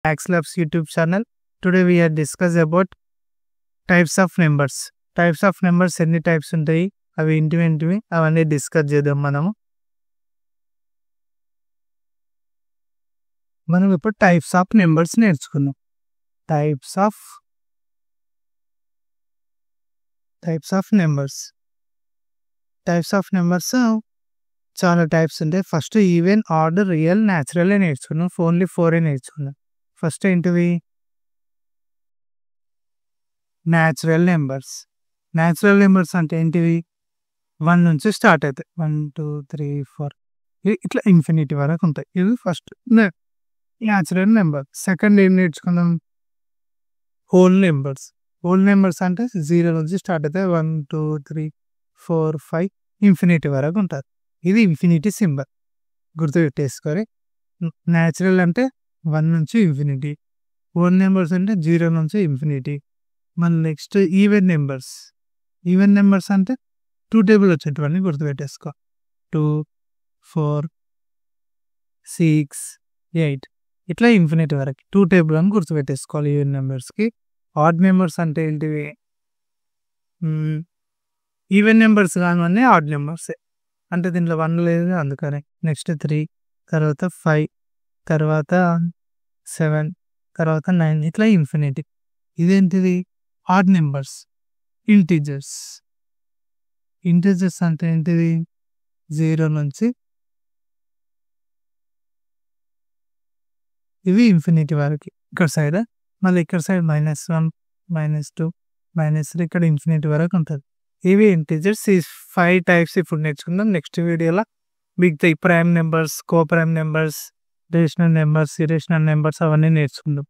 Axlabs YouTube channel. Today we are discuss about types of numbers. Types of numbers ఎన్ని types ఉంటాయి, అవి ఏంటివి అవన్నీ డిస్కస్ చేద్దాం. మనం ఇప్పుడు టైప్స్ ఆఫ్ నెంబర్స్ నేర్చుకుందాం. టైప్స్ ఆఫ్ నెంబర్స్ చాలా టైప్స్ ఉంటాయి. First even, odd, real, natural నేర్చుకున్నాం. ఓన్లీ 4 నేర్చుకున్నాం. ఫస్ట్ ఏంటివి? Natural numbers. న్యాచురల్ నెంబర్స్ అంటే ఏంటివి? 1 నుంచి స్టార్ట్ అవుతాయి. 1 2 3 4 ఇట్లా ఇన్ఫినిటీ వరకు ఉంటాయి. ఇది ఫస్ట్ న్యాచురల్ నెంబర్. సెకండ్ ఏం నేర్చుకుందాం? Whole numbers. హోల్ నెంబర్స్ అంటే 0 నుంచి స్టార్ట్ అవుతాయి. 1 2 3 4 5 ఇన్ఫినిటీ వరకు ఉంటుంది. ఇది ఇన్ఫినిటీ సింబల్, గుర్తుపెట్టేసుకొని. న్యాచురల్ అంటే 1 నుంచి ఇన్ఫినిటీ. హోల్ నెంబర్స్ అంటే 0 నుంచి ఇన్ఫినిటీ. మన next even numbers. Even numbers అంటే 2 టేబుల్ వచ్చేటివన్నీ గుర్తుపెట్టేసుకో. 2 4 6 8 ఇట్లా ఇన్ఫినిటీ వరకు 2 టేబుల్ అని గుర్తుపెట్టేసుకోవాలి ఈవెన్ నెంబర్స్కి. ఆడ్ నెంబర్స్ అంటే ఏంటివి? ఈవెన్ నెంబర్స్ కానీ ఆడ్ నెంబర్సే, అంటే దీంట్లో 1 లేదు అందుకనే. నెక్స్ట్ 3, తర్వాత 5, తర్వాత 7, తర్వాత 9 ఇట్లా ఇన్ఫినిటీ. ఇదేంటిది? Odd numbers. ఇంటీజర్స్ అంటే ఏంటిది? 0 నుంచి ఇవి ఇన్ఫినిటీ వరకు ఇక్కడ సైడ్. మళ్ళీ ఇక్కడ సైడ్ -1 -2 -3 ఇక్కడ ఇన్ఫినిటీ వరకు ఉంటుంది. ఇవి ఇంటీజర్స్. ఈ 5 టైప్స్ ఇప్పుడు నేర్చుకుందాం. నెక్స్ట్ వీడియోలో మిగతా prime numbers, co prime numbers, rational numbers, irrational numbers అవన్నీ నేర్చుకుందాం.